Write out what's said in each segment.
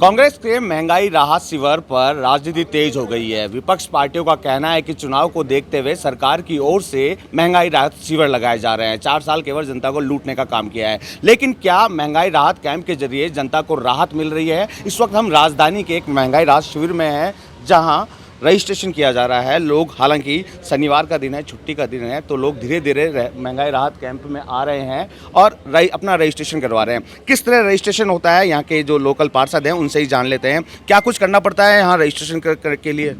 कांग्रेस के महंगाई राहत शिविर पर राजनीति तेज हो गई है। विपक्ष पार्टियों का कहना है कि चुनाव को देखते हुए सरकार की ओर से महंगाई राहत शिविर लगाए जा रहे हैं। 4 साल केवल जनता को लूटने का काम किया है। लेकिन क्या महंगाई राहत कैंप के जरिए जनता को राहत मिल रही है? इस वक्त हम राजधानी के एक महंगाई राहत शिविर में हैं, जहां रजिस्ट्रेशन किया जा रहा है। लोग, हालांकि शनिवार का दिन है, छुट्टी का दिन है, तो लोग धीरे धीरे महंगाई राहत कैंप में आ रहे हैं और अपना रजिस्ट्रेशन करवा रहे हैं। किस तरह रजिस्ट्रेशन होता है, यहाँ के जो लोकल पार्षद हैं उनसे ही जान लेते हैं। क्या कुछ करना पड़ता है यहाँ रजिस्ट्रेशन के लिए?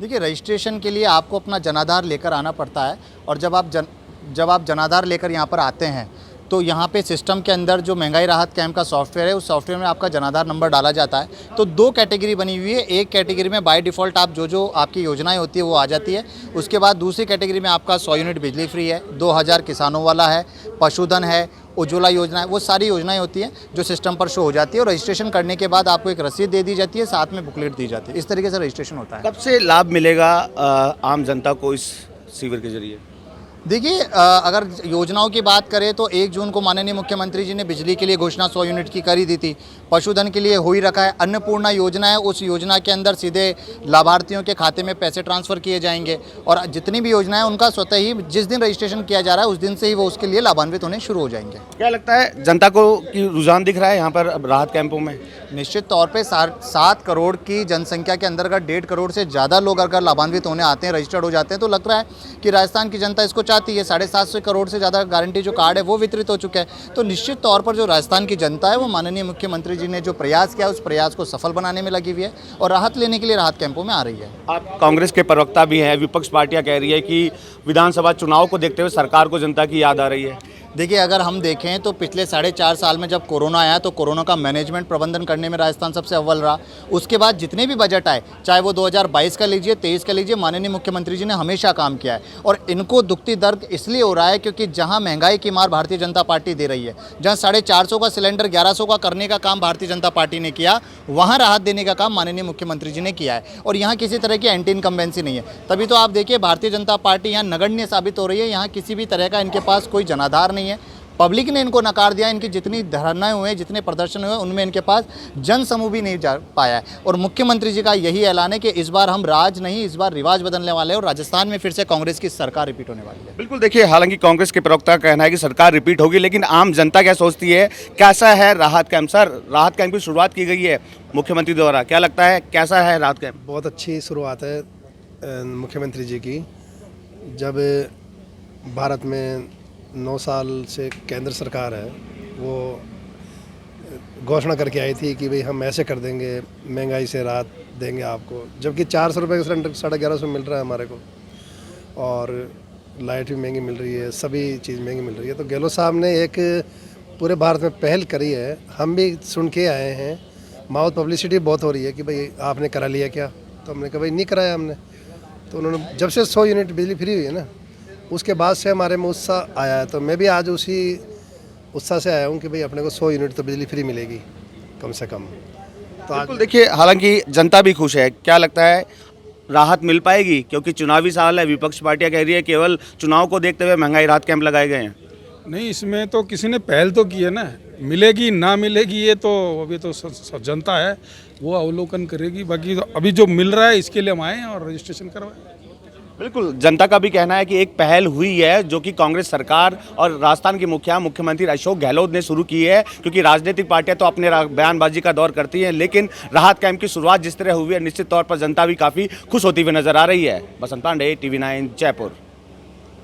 देखिए, रजिस्ट्रेशन के लिए आपको अपना जनाधार लेकर आना पड़ता है और जब आप जनाधार लेकर यहाँ पर आते हैं तो यहाँ पे सिस्टम के अंदर जो महंगाई राहत कैंप का सॉफ्टवेयर है, उस सॉफ्टवेयर में आपका जनाधार नंबर डाला जाता है। तो 2 कैटेगरी बनी हुई है। एक कैटेगरी में बाय डिफ़ॉल्ट आप जो आपकी योजनाएं होती है वो आ जाती है। उसके बाद दूसरी कैटेगरी में आपका 100 यूनिट बिजली फ्री है, 2000 किसानों वाला है, पशुधन है, उज्ज्वला योजना है। वो सारी योजनाएं होती हैं जो सिस्टम पर शो हो जाती है और रजिस्ट्रेशन करने के बाद आपको एक रसीद दे दी जाती है, साथ में बुकलेट दी जाती है। इस तरीके से रजिस्ट्रेशन होता है। कब से लाभ मिलेगा आम जनता को इस शिविर के जरिए? देखिए, अगर योजनाओं की बात करें तो 1 जून को माननीय मुख्यमंत्री जी ने बिजली के लिए घोषणा 100 यूनिट की करी दी थी। पशुधन के लिए हो ही रखा है। अन्नपूर्णा योजना है, उस योजना के अंदर सीधे लाभार्थियों के खाते में पैसे ट्रांसफ़र किए जाएंगे और जितनी भी योजना है उनका स्वतः ही जिस दिन रजिस्ट्रेशन किया जा रहा है उस दिन से ही वो उसके लिए लाभान्वित होने शुरू हो जाएंगे। क्या लगता है, जनता को कि रुझान दिख रहा है यहाँ पर राहत कैंपों में? निश्चित तौर पे 7 करोड़ की जनसंख्या के अंदर अगर 1.5 करोड़ से ज़्यादा लोग अगर लाभान्वित होने आते हैं, रजिस्टर्ड हो जाते हैं, तो लग रहा है कि राजस्थान की जनता इसको चाहती है। 750 करोड़ से ज़्यादा गारंटी जो कार्ड है वो वितरित हो चुका है। तो निश्चित तौर पर जो राजस्थान की जनता है वो माननीय मुख्यमंत्री जी ने जो प्रयास किया उस प्रयास को सफल बनाने में लगी हुई है और राहत लेने के लिए राहत कैंपों में आ रही है। आप कांग्रेस के प्रवक्ता भी हैं, विपक्ष पार्टियां कह रही है कि विधानसभा चुनाव को देखते हुए सरकार को जनता की याद आ रही है। देखिए, अगर हम देखें तो पिछले 4.5 साल में जब कोरोना आया तो कोरोना का मैनेजमेंट प्रबंधन करने में राजस्थान सबसे अव्वल रहा। उसके बाद जितने भी बजट आए, चाहे वो 2022 का लीजिए, 23 का लीजिए, माननीय मुख्यमंत्री जी ने हमेशा काम किया है और इनको दुखती दर्द इसलिए हो रहा है क्योंकि जहां महंगाई की मार भारतीय जनता पार्टी दे रही है, जहां 450 का सिलेंडर 1100 का करने का काम भारतीय जनता पार्टी ने किया, वहाँ राहत देने का काम माननीय मुख्यमंत्री जी ने किया है और यहाँ किसी तरह की एंटी इनकम्बेंसी नहीं है। तभी तो आप देखिए, भारतीय जनता पार्टी यहाँ नगण्य साबित हो रही है। यहाँ किसी भी तरह का इनके पास कोई जनाधार नहीं है। पब्लिक ने इनको नकार दिया। इनकी जितनी धरनाएं हुए, जितने प्रदर्शन हुए, उनमें इनके पास जन समूह भी नहीं जा पाया है और मुख्यमंत्री जी का यही ऐलान है कि इस बार हम राज नहीं, इस बार रिवाज बदलने वाले हैं और राजस्थान में फिर से कांग्रेस की सरकार रिपीट होने वाली है। बिल्कुल, देखिए, हालांकि कांग्रेस के प्रवक्ता का कहना है कि सरकार रिपीट होगी, लेकिन आम जनता क्या सोचती है? कैसा है राहत कैंप? सर, राहत कैंप की शुरुआत की गई है मुख्यमंत्री द्वारा, क्या लगता है कैसा है राहत कैंप? बहुत अच्छी शुरुआत है मुख्यमंत्री जी की। जब भारत में 9 साल से केंद्र सरकार है, वो घोषणा करके आई थी कि भाई हम ऐसे कर देंगे, महंगाई से राहत देंगे आपको, जबकि 400 रुपये का सिलेंडर 1150 मिल रहा है हमारे को और लाइट भी महंगी मिल रही है, सभी चीज़ महंगी मिल रही है। तो गहलोत साहब ने एक पूरे भारत में पहल करी है। हम भी सुन के आए हैं, माउथ पब्लिसिटी बहुत हो रही है कि भाई आपने करा लिया क्या? तो हमने कहा भाई नहीं कराया हमने। तो उन्होंने, जब से 100 यूनिट बिजली फ्री हुई है ना, उसके बाद से हमारे में उत्साह आया है। तो मैं भी आज उसी उत्साह से आया हूँ कि भाई अपने को 100 यूनिट तो बिजली फ्री मिलेगी कम से कम। तो बिल्कुल, देखिए, हालांकि जनता भी खुश है। क्या लगता है, राहत मिल पाएगी? क्योंकि चुनावी साल है, विपक्ष पार्टियां कह रही है केवल चुनाव को देखते हुए महंगाई राहत कैंप लगाए गए हैं। नहीं, इसमें तो किसी ने पहल तो की है ना। मिलेगी ना मिलेगी ये तो अभी तो जनता है, वो अवलोकन करेगी। बाकी तो अभी जो मिल रहा है इसके लिए हम आए हैं और रजिस्ट्रेशन करवाएं। बिल्कुल, जनता का भी कहना है कि एक पहल हुई है जो कि कांग्रेस सरकार और राजस्थान की मुख्यमंत्री अशोक गहलोत ने शुरू की है, क्योंकि राजनीतिक पार्टियां तो अपने बयानबाजी का दौर करती हैं, लेकिन राहत कैंप की शुरुआत जिस तरह हुई है, निश्चित तौर पर जनता भी काफ़ी खुश होती हुई नजर आ रही है। बसंत पांडे, TV9 जयपुर।